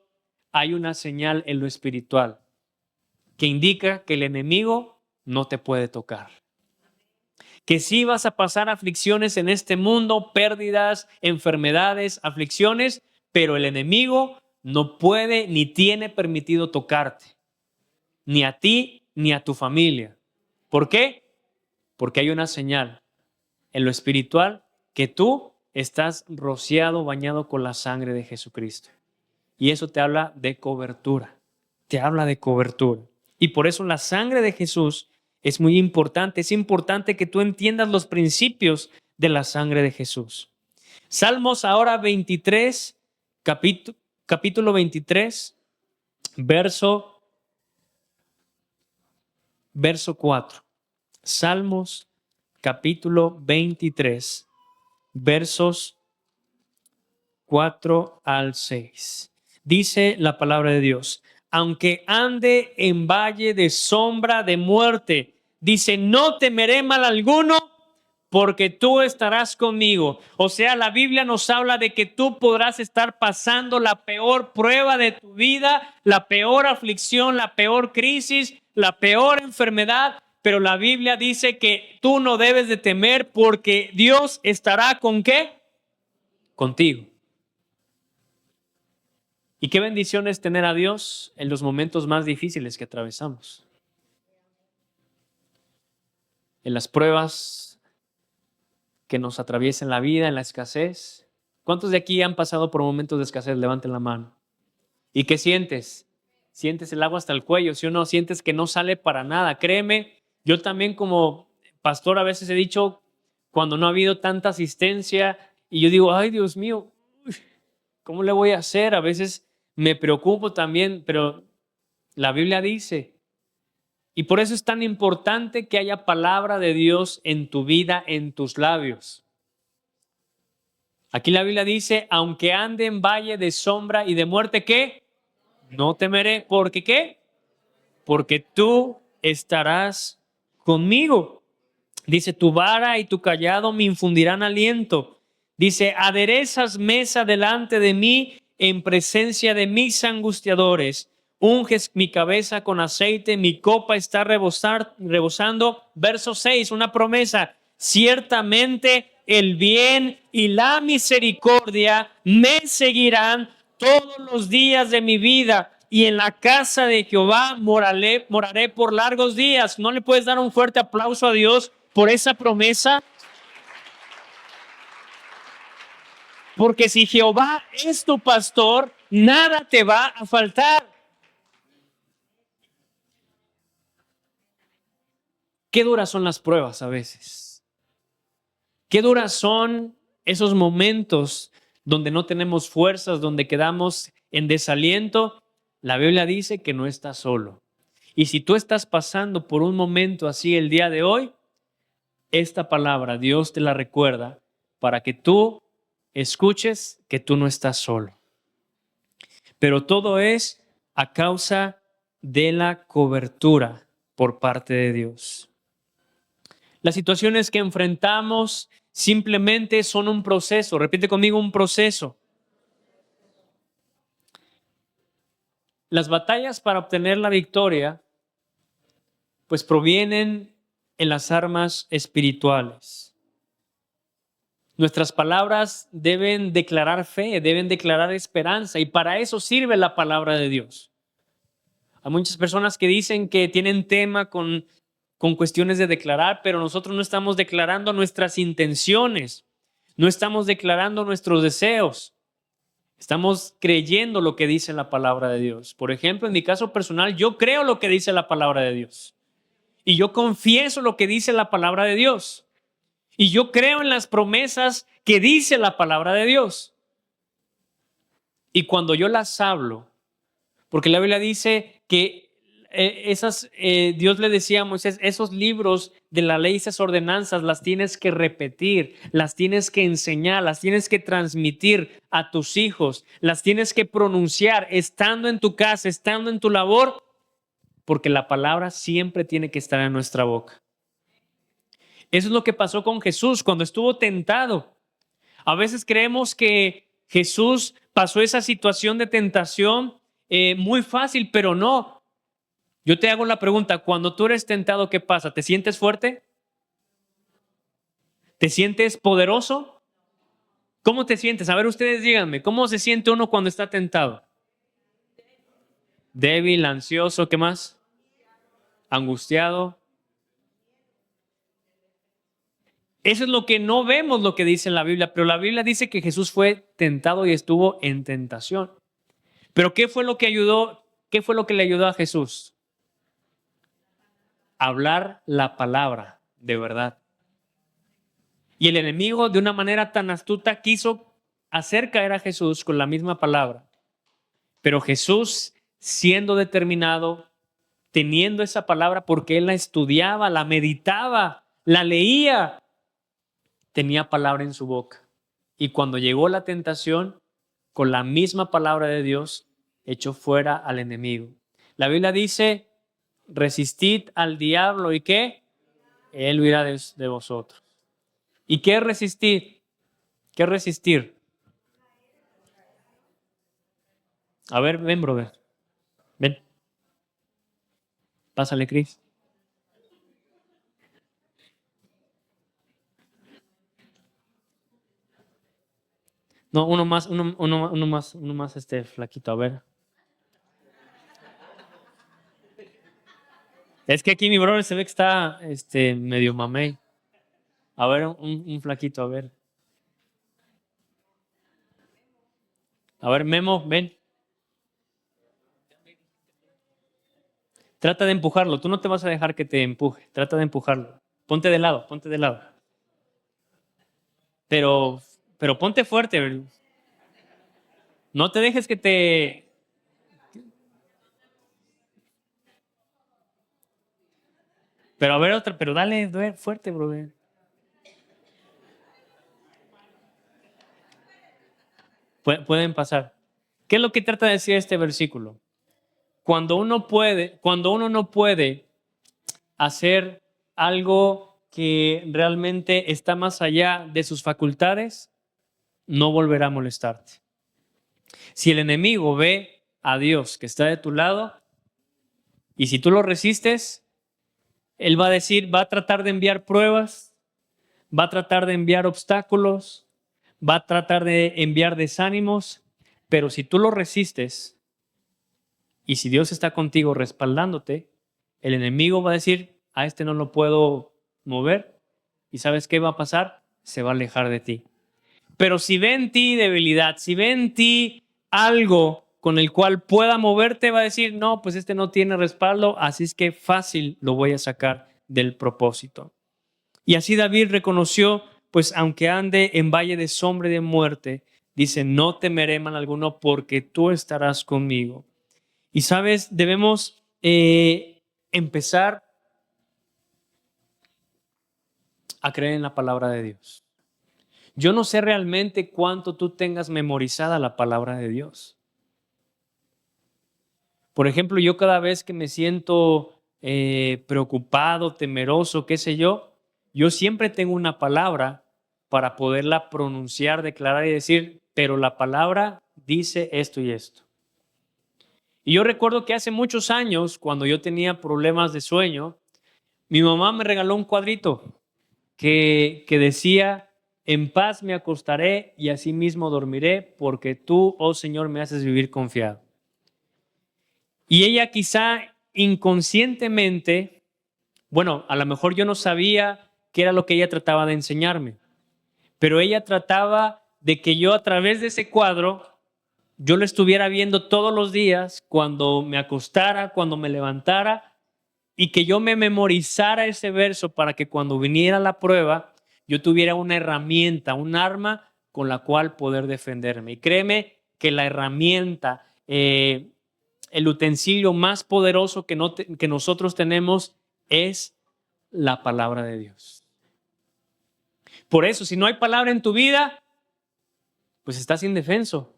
hay una señal en lo espiritual que indica que el enemigo no te puede tocar. Que sí vas a pasar aflicciones en este mundo, pérdidas, enfermedades, aflicciones, pero el enemigo no puede ni tiene permitido tocarte, ni a ti ni a tu familia. ¿Por qué? Porque hay una señal en lo espiritual que tú estás rociado, bañado con la sangre de Jesucristo. Y eso te habla de cobertura, te habla de cobertura. Y por eso la sangre de Jesús es muy importante. Es importante que tú entiendas los principios de la sangre de Jesús. Salmos ahora 23, capítulo 23, verso 4. Salmos capítulo 23, versos 4 al 6. Dice la palabra de Dios: aunque ande en valle de sombra de muerte, dice, no temeré mal alguno, porque tú estarás conmigo. O sea, la Biblia nos habla de que tú podrás estar pasando la peor prueba de tu vida, la peor aflicción, la peor crisis, la peor enfermedad, pero la Biblia dice que tú no debes de temer porque Dios estará ¿con qué? Contigo. Y qué bendición es tener a Dios en los momentos más difíciles que atravesamos. En las pruebas que nos atraviesan la vida, en la escasez. ¿Cuántos de aquí han pasado por momentos de escasez? Levanten la mano. ¿Y qué sientes? Sientes el agua hasta el cuello, ¿sí o no? Sientes que no sale para nada. Créeme, yo también como pastor a veces he dicho, cuando no ha habido tanta asistencia, y yo digo, ay Dios mío, ¿cómo le voy a hacer? A veces me preocupo también, pero la Biblia dice, y por eso es tan importante que haya palabra de Dios en tu vida, en tus labios. Aquí la Biblia dice, aunque ande en valle de sombra y de muerte, ¿qué? No temeré. ¿Porque qué? Porque tú estarás conmigo. Dice, tu vara y tu cayado me infundirán aliento. Dice, aderezas mesa delante de mí en presencia de mis angustiadores. Unges mi cabeza con aceite, mi copa está rebosando. Verso 6, una promesa. Ciertamente el bien y la misericordia me seguirán todos los días de mi vida, y en la casa de Jehová moraré por largos días. ¿No le puedes dar un fuerte aplauso a Dios por esa promesa? Porque si Jehová es tu pastor, nada te va a faltar. Qué duras son las pruebas a veces. Qué duras son esos momentos donde no tenemos fuerzas, donde quedamos en desaliento. La Biblia dice que no estás solo. Y si tú estás pasando por un momento así el día de hoy, esta palabra Dios te la recuerda para que tú escuches que tú no estás solo. Pero todo es a causa de la cobertura por parte de Dios. Las situaciones que enfrentamos simplemente son un proceso. Repite conmigo, un proceso. Las batallas para obtener la victoria, pues provienen en las armas espirituales. Nuestras palabras deben declarar fe, deben declarar esperanza, y para eso sirve la palabra de Dios. Hay muchas personas que dicen que tienen tema con cuestiones de declarar, pero nosotros no estamos declarando nuestras intenciones, no estamos declarando nuestros deseos. Estamos creyendo lo que dice la palabra de Dios. Por ejemplo, en mi caso personal, yo creo lo que dice la palabra de Dios. Y yo confieso lo que dice la palabra de Dios. Y yo creo en las promesas que dice la palabra de Dios. Y cuando yo las hablo, Porque la Biblia dice que Dios le decía a Moisés, esos libros de la ley, esas ordenanzas, las tienes que repetir, las tienes que enseñar, las tienes que transmitir a tus hijos, las tienes que pronunciar estando en tu casa, estando en tu labor, porque la palabra siempre tiene que estar en nuestra boca. Eso es lo que pasó con Jesús cuando estuvo tentado. A veces creemos que Jesús pasó esa situación de tentación muy fácil, pero no. Yo te hago la pregunta, cuando tú eres tentado, ¿qué pasa? ¿Te sientes fuerte? ¿Te sientes poderoso? ¿Cómo te sientes? A ver, ustedes díganme, ¿cómo se siente uno cuando está tentado? Débil, ansioso, ¿qué más? Angustiado. Eso es lo que no vemos, lo que dice la Biblia, pero la Biblia dice que Jesús fue tentado y estuvo en tentación. Pero ¿qué fue lo que ayudó? ¿Qué fue lo que le ayudó a Jesús? Hablar la palabra de verdad. Y el enemigo, de una manera tan astuta, quiso hacer caer a Jesús con la misma palabra. Pero Jesús, siendo determinado, teniendo esa palabra porque él la estudiaba, la meditaba, la leía, tenía palabra en su boca. Y cuando llegó la tentación, con la misma palabra de Dios, echó fuera al enemigo. La Biblia dice, resistid al diablo y ¿qué? Él huirá de vosotros. ¿Y qué es resistir? ¿Qué es resistir? A ver, ven, brother. Ven. Pásale, Cris. No, uno más, flaquito, a ver. Es que aquí mi brother se ve que está, medio mamey. A ver, un flaquito, a ver. A ver, Memo, ven. Trata de empujarlo. Tú no te vas a dejar que te empuje. Trata de empujarlo. Ponte de lado, ponte de lado. Pero, pero ponte fuerte. No te dejes que te... Pero a ver otra, pero dale fuerte, brother. Pueden pasar. ¿Qué es lo que trata de decir este versículo? Cuando uno no puede hacer algo que realmente está más allá de sus facultades, no volverá a molestarte. Si el enemigo ve a Dios que está de tu lado y si tú lo resistes, él va a decir, va a tratar de enviar pruebas, va a tratar de enviar obstáculos, va a tratar de enviar desánimos, pero si tú lo resistes y si Dios está contigo respaldándote, el enemigo va a decir, a este no lo puedo mover y ¿sabes qué va a pasar? Se va a alejar de ti. Pero si ve en ti debilidad, si ve en ti algo con el cual pueda moverte, va a decir, no, pues este no tiene respaldo, así es que fácil lo voy a sacar del propósito. Y así David reconoció, pues aunque ande en valle de sombra y de muerte, dice, no temeré mal alguno porque tú estarás conmigo. Y sabes, debemos empezar a creer en la palabra de Dios. Yo no sé realmente cuánto tú tengas memorizada la palabra de Dios. Por ejemplo, yo cada vez que me siento preocupado, temeroso, qué sé yo siempre tengo una palabra para poderla pronunciar, declarar y decir, pero la palabra dice esto y esto. Y yo recuerdo que hace muchos años, cuando yo tenía problemas de sueño, mi mamá me regaló un cuadrito que decía, en paz me acostaré y asimismo dormiré, porque tú, oh Señor, me haces vivir confiado. Y ella quizá inconscientemente, bueno, a lo mejor yo no sabía qué era lo que ella trataba de enseñarme, pero ella trataba de que yo a través de ese cuadro, yo lo estuviera viendo todos los días, cuando me acostara, cuando me levantara, y que yo me memorizara ese verso para que cuando viniera la prueba, yo tuviera una herramienta, un arma con la cual poder defenderme. Y créeme que la herramienta el utensilio más poderoso que nosotros tenemos es la palabra de Dios. Por eso, si no hay palabra en tu vida, pues estás indefenso.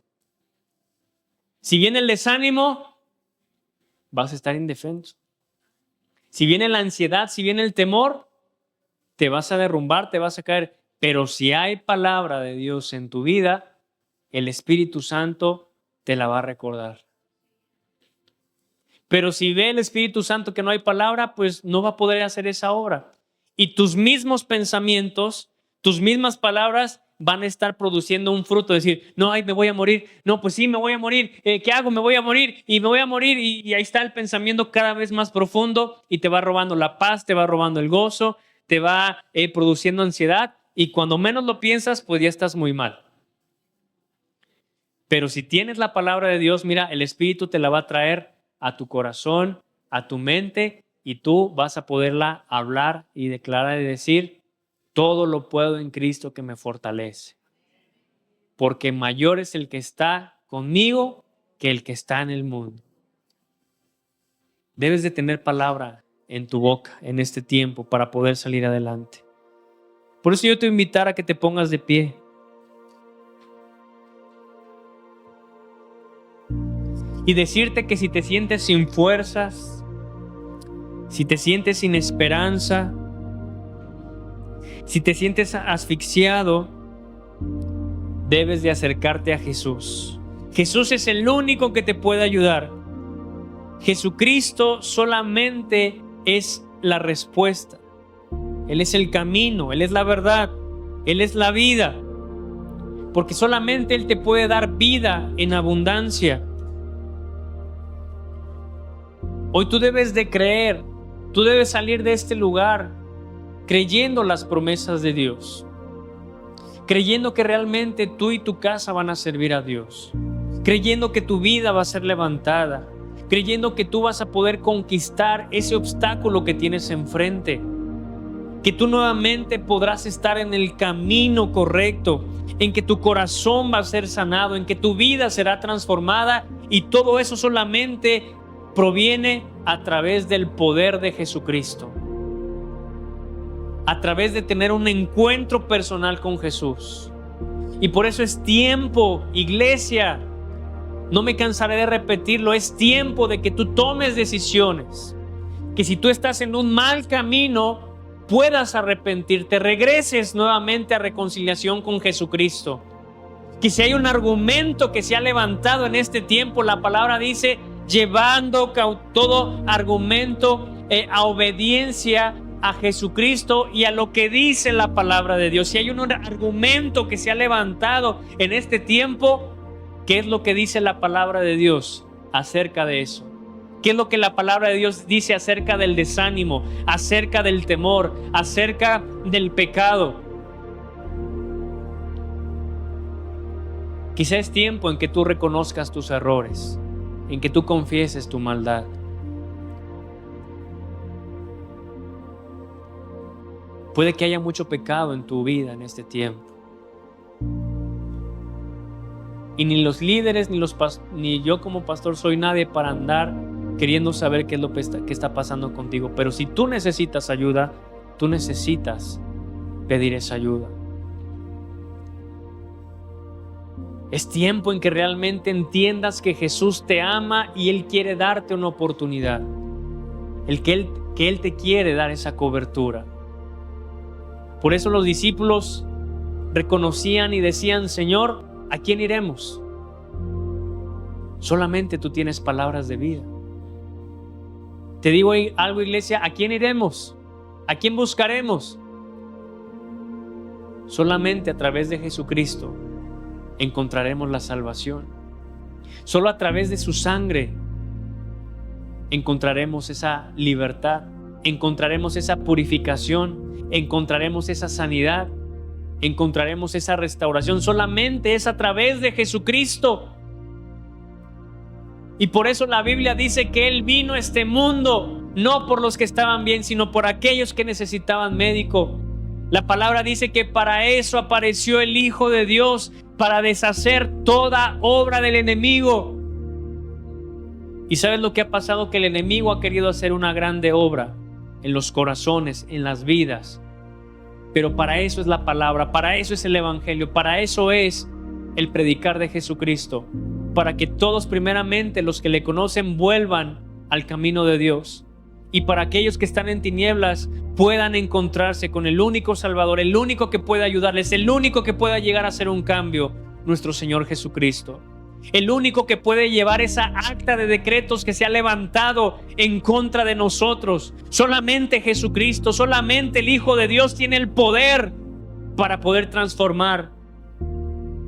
Si viene el desánimo, vas a estar indefenso. Si viene la ansiedad, si viene el temor, te vas a derrumbar, te vas a caer. Pero si hay palabra de Dios en tu vida, el Espíritu Santo te la va a recordar. Pero si ve el Espíritu Santo que no hay palabra, pues no va a poder hacer esa obra. Y tus mismos pensamientos, tus mismas palabras van a estar produciendo un fruto. Decir, no, ay, me voy a morir. No, pues sí, me voy a morir. ¿Qué hago? Me voy a morir y me voy a morir. Y ahí está el pensamiento cada vez más profundo y te va robando la paz, te va robando el gozo, te va produciendo ansiedad. Y cuando menos lo piensas, pues ya estás muy mal. Pero si tienes la palabra de Dios, mira, el Espíritu te la va a traer a tu corazón, a tu mente, y tú vas a poderla hablar y declarar y decir, todo lo puedo en Cristo que me fortalece. Porque mayor es el que está conmigo que el que está en el mundo. Debes de tener palabra en tu boca en este tiempo para poder salir adelante. Por eso yo te voy a invitar a que te pongas de pie. Y decirte que si te sientes sin fuerzas, si te sientes sin esperanza, si te sientes asfixiado, debes de acercarte a Jesús. Jesús es el único que te puede ayudar. Jesucristo solamente es la respuesta. Él es el camino, Él es la verdad, Él es la vida. Porque solamente Él te puede dar vida en abundancia. Hoy tú debes de creer, tú debes salir de este lugar creyendo las promesas de Dios, creyendo que realmente tú y tu casa van a servir a Dios, creyendo que tu vida va a ser levantada, creyendo que tú vas a poder conquistar ese obstáculo que tienes enfrente, que tú nuevamente podrás estar en el camino correcto, en que tu corazón va a ser sanado, en que tu vida será transformada, y todo eso solamente proviene a través del poder de Jesucristo, a través de tener un encuentro personal con Jesús. Y por eso es tiempo, iglesia, no me cansaré de repetirlo, es tiempo de que tú tomes decisiones, que si tú estás en un mal camino, puedas arrepentirte, regreses nuevamente a reconciliación con Jesucristo. Que si hay un argumento que se ha levantado en este tiempo, la palabra dice, llevando todo argumento a obediencia a Jesucristo y a lo que dice la palabra de Dios. Si hay un argumento que se ha levantado en este tiempo, ¿qué es lo que dice la palabra de Dios acerca de eso? ¿Qué es lo que la palabra de Dios dice acerca del desánimo, acerca del temor, acerca del pecado? Quizá es tiempo en que tú reconozcas tus errores, en que tú confieses tu maldad. Puede que haya mucho pecado en tu vida en este tiempo. Y ni los líderes ni yo como pastor soy nadie para andar queriendo saber qué es lo que está pasando contigo. Pero si tú necesitas ayuda, tú necesitas pedir esa ayuda. Es tiempo en que realmente entiendas que Jesús te ama y Él quiere darte una oportunidad. Que Él te quiere dar esa cobertura. Por eso los discípulos reconocían y decían, Señor, ¿a quién iremos? Solamente tú tienes palabras de vida. Te digo algo, iglesia, ¿a quién iremos? ¿A quién buscaremos? Solamente a través de Jesucristo encontraremos la salvación. Solo a través de su sangre encontraremos esa libertad, encontraremos esa purificación, encontraremos esa sanidad, encontraremos esa restauración. Solamente es a través de Jesucristo. Y por eso la Biblia dice que Él vino a este mundo, no por los que estaban bien, sino por aquellos que necesitaban médico. La palabra dice que para eso apareció el Hijo de Dios, para deshacer toda obra del enemigo. ¿Y sabes lo que ha pasado? Que el enemigo ha querido hacer una grande obra en los corazones, en las vidas. Pero para eso es la palabra, para eso es el evangelio, para eso es el predicar de Jesucristo. Para que todos, primeramente, los que le conocen, vuelvan al camino de Dios. Y para aquellos que están en tinieblas puedan encontrarse con el único Salvador, el único que puede ayudarles, el único que pueda llegar a hacer un cambio, nuestro Señor Jesucristo. El único que puede llevar esa acta de decretos que se ha levantado en contra de nosotros. Solamente Jesucristo, solamente el Hijo de Dios tiene el poder para poder transformar,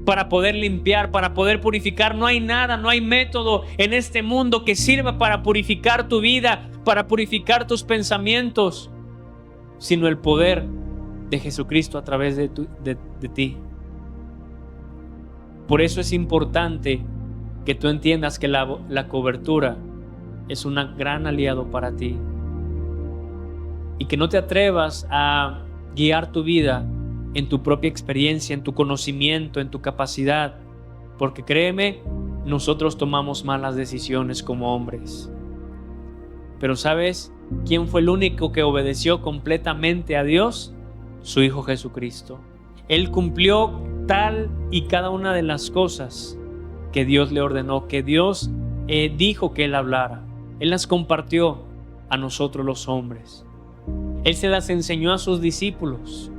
para poder limpiar, para poder purificar. No hay nada, no hay método en este mundo que sirva para purificar tu vida, para purificar tus pensamientos, sino el poder de Jesucristo a través de ti. Por eso es importante que tú entiendas que la cobertura es un gran aliado para ti. Y que no te atrevas a guiar tu vida en tu propia experiencia, en tu conocimiento, en tu capacidad. Porque créeme, nosotros tomamos malas decisiones como hombres. Pero ¿sabes quién fue el único que obedeció completamente a Dios? Su Hijo Jesucristo. Él cumplió tal y cada una de las cosas que Dios le ordenó, que Dios dijo que Él hablara. Él las compartió a nosotros los hombres. Él se las enseñó a sus discípulos.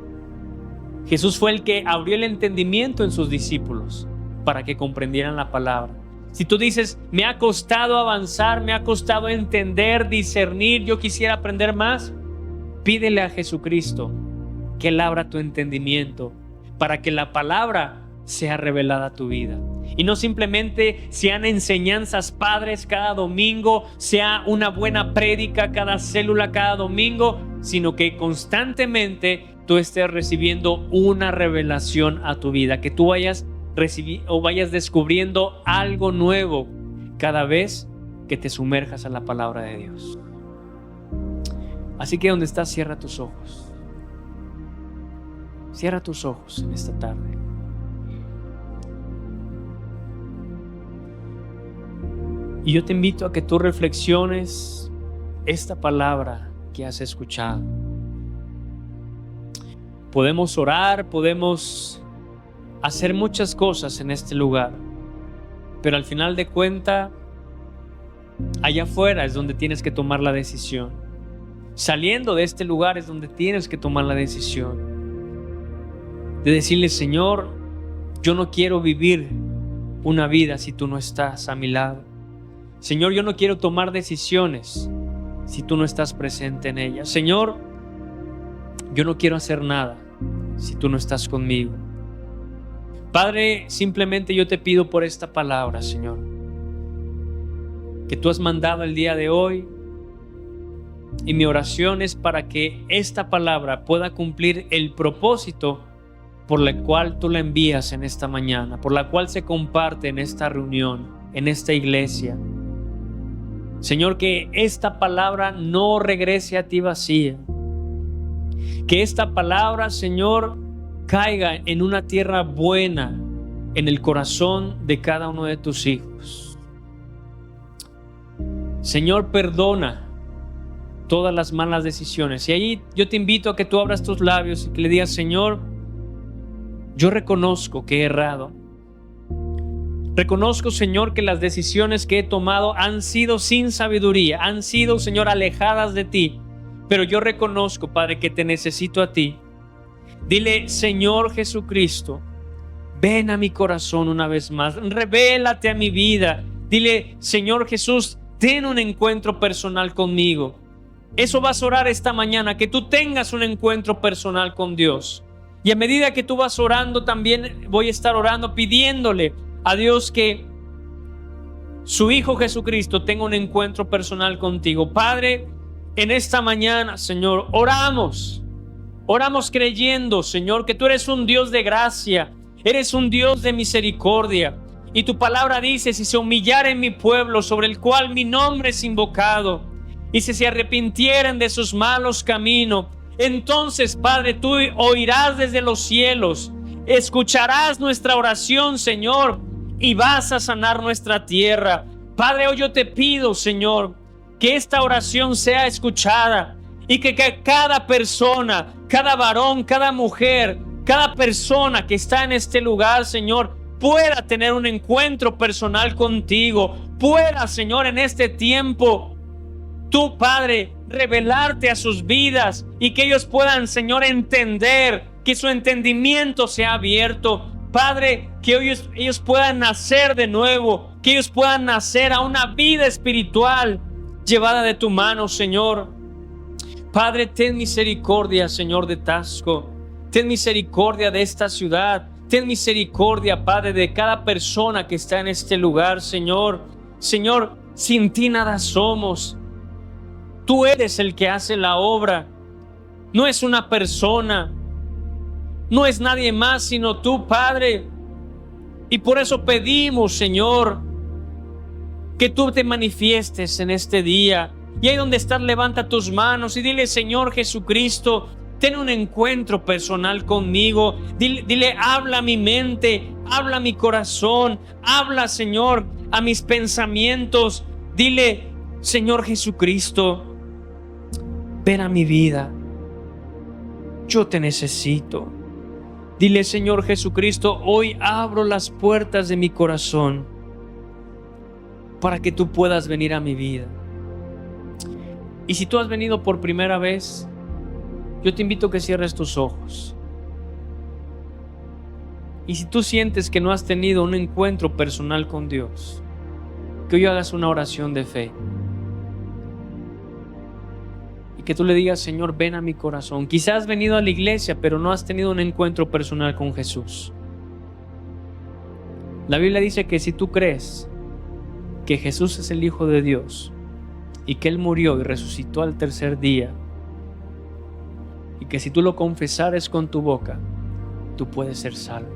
Jesús fue el que abrió el entendimiento en sus discípulos para que comprendieran la palabra. Si tú dices, me ha costado avanzar, me ha costado entender, discernir, yo quisiera aprender más, pídele a Jesucristo que Él abra tu entendimiento para que la palabra sea revelada a tu vida. Y no simplemente sean enseñanzas padres cada domingo, sea una buena prédica cada célula cada domingo, sino que constantemente tú estés recibiendo una revelación a tu vida, que tú vayas descubriendo algo nuevo cada vez que te sumerjas a la palabra de Dios. Así que donde estás, cierra tus ojos. Cierra tus ojos en esta tarde. Y yo te invito a que tú reflexiones esta palabra que has escuchado. Podemos orar, podemos hacer muchas cosas en este lugar, pero al final de cuentas, allá afuera es donde tienes que tomar la decisión. Saliendo de este lugar es donde tienes que tomar la decisión de decirle, Señor, yo no quiero vivir una vida si tú no estás a mi lado. Señor, yo no quiero tomar decisiones si tú no estás presente en ellas. Señor, yo no quiero hacer nada si tú no estás conmigo. Padre, simplemente yo te pido por esta palabra, Señor, que tú has mandado el día de hoy, y mi oración es para que esta palabra pueda cumplir el propósito por el cual tú la envías en esta mañana, por la cual se comparte en esta reunión, en esta iglesia. Señor, que esta palabra no regrese a ti vacía. Que esta palabra, Señor, caiga en una tierra buena en el corazón de cada uno de tus hijos. Señor, perdona todas las malas decisiones. Y ahí yo te invito a que tú abras tus labios y que le digas, Señor, yo reconozco que he errado. Reconozco, Señor, que las decisiones que he tomado han sido sin sabiduría, han sido, Señor, alejadas de ti. Pero yo reconozco, Padre, que te necesito a ti. Dile, Señor Jesucristo, ven a mi corazón una vez más, revélate a mi vida. Dile, Señor Jesús, ten un encuentro personal conmigo. Eso vas a orar esta mañana, que tú tengas un encuentro personal con Dios. Y a medida que tú vas orando, también voy a estar orando, pidiéndole a Dios que su Hijo Jesucristo tenga un encuentro personal contigo. Padre, en esta mañana, Señor, oramos creyendo, Señor, que tú eres un Dios de gracia, eres un Dios de misericordia. Y tu palabra dice, si se humillare mi pueblo sobre el cual mi nombre es invocado, y si se arrepintieren de sus malos caminos, entonces, Padre, tú oirás desde los cielos, escucharás nuestra oración, Señor, y vas a sanar nuestra tierra. Padre, hoy yo te pido, Señor, que esta oración sea escuchada y que cada persona, cada varón, cada mujer, cada persona que está en este lugar, Señor, pueda tener un encuentro personal contigo. Pueda, Señor, en este tiempo, tú, Padre, revelarte a sus vidas y que ellos puedan, Señor, entender, que su entendimiento sea abierto. Padre, que ellos puedan nacer de nuevo, que ellos puedan nacer a una vida espiritual llevada de tu mano, Señor. Padre, ten misericordia, Señor, de Taxco. Ten misericordia de esta ciudad. Ten misericordia, Padre, de cada persona que está en este lugar, Señor. Señor, sin ti nada somos. Tú eres el que hace la obra. No es una persona. No es nadie más sino tú, Padre. Y por eso pedimos, Señor, que tú te manifiestes en este día. Y ahí donde estás, levanta tus manos y dile: Señor Jesucristo, ten un encuentro personal conmigo. Dile, habla a mi mente, habla a mi corazón, habla, Señor, a mis pensamientos. Dile: Señor Jesucristo, ven a mi vida. Yo te necesito. Dile: Señor Jesucristo, hoy abro las puertas de mi corazón para que tú puedas venir a mi vida. Y si tú has venido por primera vez, yo te invito a que cierres tus ojos. Y si tú sientes que no has tenido un encuentro personal con Dios, que hoy hagas una oración de fe. Y que tú le digas: Señor, ven a mi corazón. Quizás has venido a la iglesia, pero no has tenido un encuentro personal con Jesús. La Biblia dice que si tú crees que Jesús es el Hijo de Dios y que Él murió y resucitó al tercer día, y que si tú lo confesares con tu boca, tú puedes ser salvo.